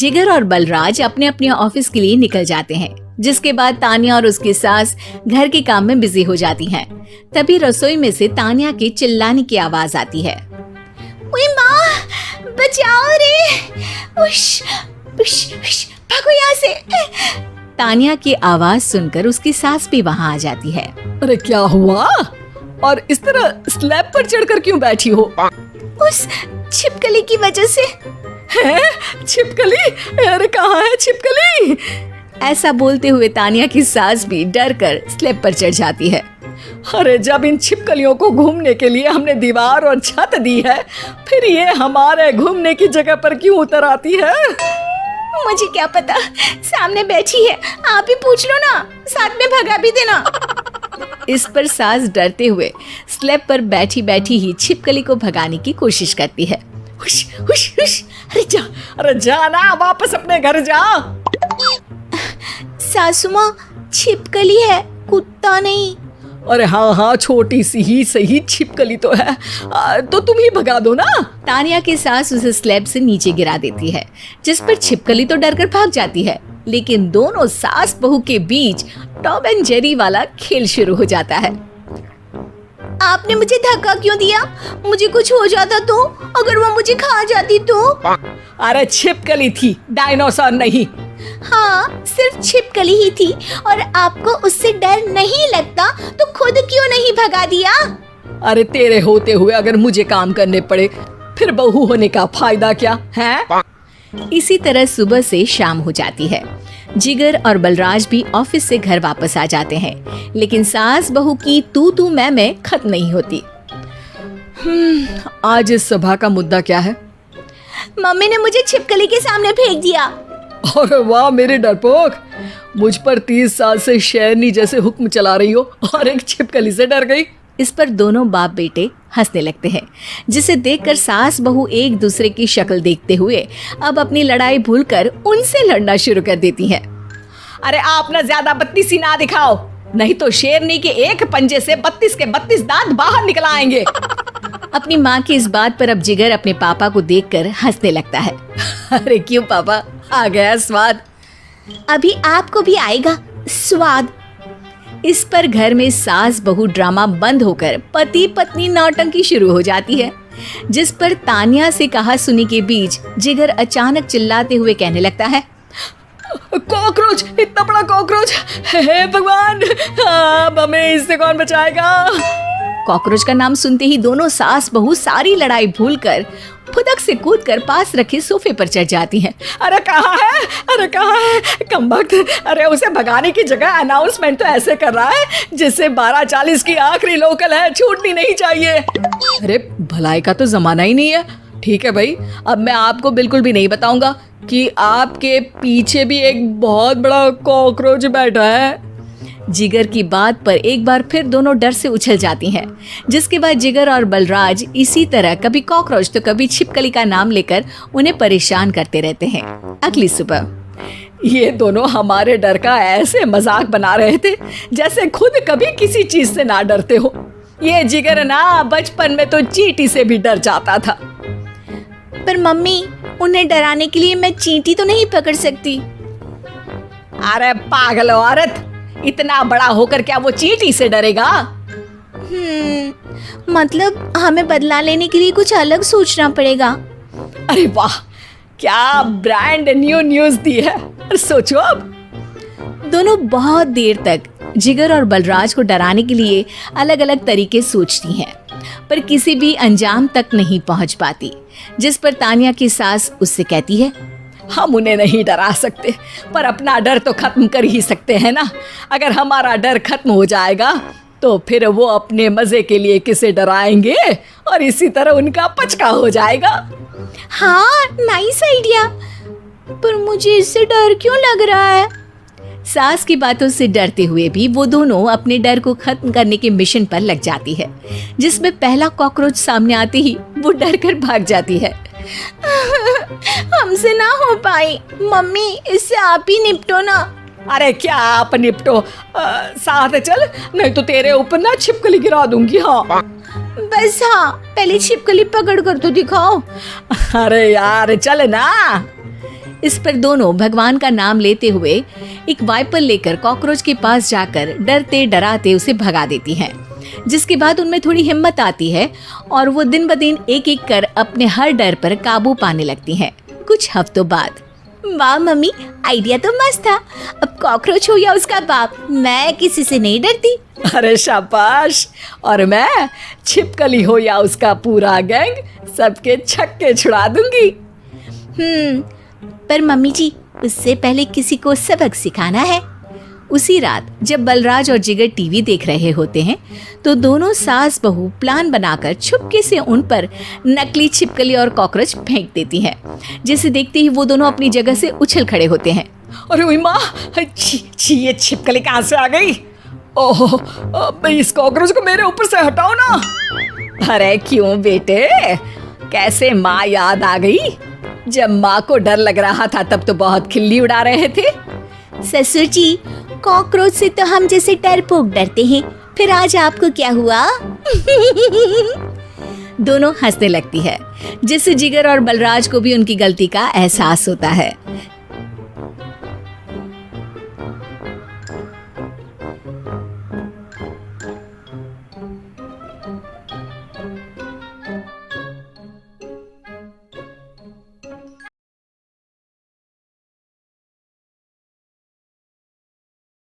जिगर और बलराज अपने अपने ऑफिस के लिए निकल जाते हैं, जिसके बाद तानिया और उसकी सास घर के काम में बिजी हो जाती हैं। तभी रसोई में से तानिया के चिल्लाने की आवाज आती है। ओए माँ, बचाओ रे, उश, उश, उश, भागो यहाँ से। तानिया की आवाज सुनकर उसकी सास भी वहाँ आ जाती है। अरे क्या हुआ? और इस तरह स्लैब पर चढ़कर क्यों बैठी हो? उस छिपकली की वजह से। है? छिपकली? अरे कहाँ है छिपकली? ऐसा बोलते हुए तानिया की सास भी डर कर स्लैब पर चढ़ जाती है। अरे जब इन छिपकलियों को घूमने के लिए हमने दीवार और छत दी है, फिर ये हमारे घूमने की जगह पर क्यों उतर आती है? मुझे क्या पता, सामने बैठी है, आप ही पूछ लो ना, साथ में भगा भी देना। इस पर सास डरते हुए स्लैब पर बैठी बैठी ही छिपकली को भगाने की कोशिश करती है। हुश, हुश, हुश, अरे जा ना, वापस अपने घर जा। सासू माँ, छिपकली है, कुत्ता नहीं। अरे हाँ हाँ, छोटी सी ही सही छिपकली तो है, तो तुम ही भगा दो ना। तानिया की सास उसे स्लैब से नीचे गिरा देती है, जिस पर छिपकली तो डरकर भाग जाती है। लेकिन दोनों सास बहू के बीच टॉम एंड जेरी वाला खेल शुरू हो जाता है। आपने मुझे धक्का क्यों दिया? मुझे कुछ हो जाता तो? अगर वो मुझे खा जाती तो? अरे छिपकली थी, डायनासोर नहीं। हाँ, सिर्फ छिपकली ही थी, और आपको उससे डर नहीं लगता तो खुद क्यों नहीं भगा दिया? अरे तेरे होते हुए अगर मुझे काम करने पड़े, फिर बहू होने का फायदा क्या है? इसी तरह सुबह से शाम हो जाती है। जिगर और बलराज भी ऑफिस से घर वापस आ जाते हैं, लेकिन सास बहू की तू मैं खत्म नहीं होती। आज इस सभा का मुद्दा क्या है? मम्मी ने मुझे छिपकली के सामने फेंक दिया। अरे वाह मेरे डरपोक, मुझ पर 30 साल से शेरनी जैसे हुक्म चला रही हो और एक छिपकली से डर गई। इस पर दोनों बाप बेटे हंसने लगते हैं, जिसे देखकर सास बहू एक दूसरे की शक्ल देखते हुए अब अपनी लड़ाई भूलकर उनसे लड़ना शुरू कर देती हैं। अरे आप ना ज्यादा बत्तीसी ना दिखाओ, नहीं तो शेरनी के एक पंजे से 32 के 32 दांत बाहर निकल आएंगे। अपनी माँ की इस बात पर अब जिगर अपने पापा को देखकर हंसने लगता है। अरे क्यों पापा, आ गया स्वाद। अभी आपको भी आएगा स्वाद। इस पर घर में सास बहू ड्रामा बंद होकर पति पत्नी नौटंकी शुरू हो जाती है, जिस पर तानिया से कहा सुनी के बीच जिगर अचानक चिल्लाते हुए कहने लगता है। कॉकरोच, इतना बड़ा कॉकरोच, हे भगवान, अब हमें इससे कौन बचाएगा? कॉकरोच का नाम सुनते ही दोनों सास बहू सारी लड़ाई भूलकर फुदक से कूदकर पास रखे सोफे पर चढ़ जाती हैं। अरे कहाँ है, अरे कहाँ है कमबख्त? अरे उसे भगाने की जगह अनाउंसमेंट तो ऐसे कर रहा है जिससे 12:40 की आखिरी लोकल है, छूटनी नहीं चाहिए। अरे भलाई का तो जमाना ही नहीं है। ठीक है भाई, अब मैं आपको बिल्कुल भी नहीं बताऊंगा कि आपके पीछे भी एक बहुत बड़ा कॉकरोच बैठा है। जिगर की बात पर एक बार फिर दोनों डर से उछल जाती हैं, जिसके बाद जिगर और बलराज इसी तरह कभी कॉकरोच तो कभी छिपकली का नाम लेकर उन्हें परेशान करते रहते हैं। अगली सुबह ये दोनों हमारे डर का ऐसे मजाक बना रहे थे जैसे खुद कभी किसी चीज से ना डरते हो। ये जिगर ना बचपन में तो चींटी से भी डर जाता था। पर मम्मी, उन्हें डराने के लिए मैं चींटी तो नहीं पकड़ सकती। अरे पागल औरत, इतना बड़ा होकर क्या वो चींटी से डरेगा? मतलब हमें बदला लेने के लिए कुछ अलग सोचना पड़ेगा। अरे वाह, क्या ब्रांड न्यू न्यूज दी है। सोचो अब। दोनों बहुत देर तक जिगर और बलराज को डराने के लिए अलग अलग तरीके सोचती हैं, पर किसी भी अंजाम तक नहीं पहुंच पाती, जिस पर तानिया की सास उससे कहती है। हम उन्हें नहीं डरा सकते, पर अपना डर तो खत्म कर ही सकते हैं ना। अगर हमारा डर खत्म हो जाएगा तो फिर वो अपने मजे के लिए किसे डराएंगे और इसी तरह उनका पचका हो जाएगा। हाँ, नाइस आइडिया, पर मुझे इससे डर क्यों लग रहा है? सास की बातों से डरते हुए भी वो दोनों अपने डर को खत्म करने के मिशन पर लग जाती है, जिसमें पहला कॉकरोच सामने आते ही वो डर कर भाग जाती है। हमसे ना हो पाई मम्मी, इससे आप ही निपटो ना। अरे क्या आप निपटो, साथ चल, नहीं तो तेरे ऊपर ना छिपकली गिरा दूंगी। हाँ बस, हाँ पहले छिपकली पकड़ कर तो दिखाओ। अरे यार चल ना। इस पर दोनों भगवान का नाम लेते हुए एक वाइपर लेकर कॉकरोच के पास जाकर डरते डराते उसे भगा देती हैं, जिसके बाद उनमें थोड़ी हिम्मत आती है और वो दिन ब दिन एक एक कर अपने हर डर पर काबू पाने लगती हैं। कुछ हफ्तों बाद, वाह मम्मी, आइडिया तो मस्त था। अब कॉकरोच हो या उसका बाप, मैं किसी से नहीं डरती। अरे शाबाश। और मैं छिपकली हो या उसका पूरा गैंग, सबके छक्के छुड़ा दूंगी। पर मम्मी जी, उससे पहले किसी को सबक सिखाना है। उसी रात जब बलराज और जिगर टीवी देख रहे होते हैं तो दोनों सास बहू प्लान बनाकर छुपके से उन पर नकली छिपकली और कॉकरोच फेंक देती हैं, जिसे देखते ही वो दोनों अपनी जगह से उछल खड़े होते हैं। अरे ओए माँ, छी, ये छिपकली कहाँ से आ गई? ओह, अब इस कॉकरोच को मेरे ऊपर से हटाओ ना। अरे क्यों बेटे, कैसे माँ याद आ गई? जब माँ को डर लग रहा था तब तो बहुत खिल्ली उड़ा रहे थे। ससुर जी, कॉकरोच से तो हम जैसे डरपोक डरते हैं, फिर आज आपको क्या हुआ? दोनों हंसने लगती है, जिससे जिगर और बलराज को भी उनकी गलती का एहसास होता है।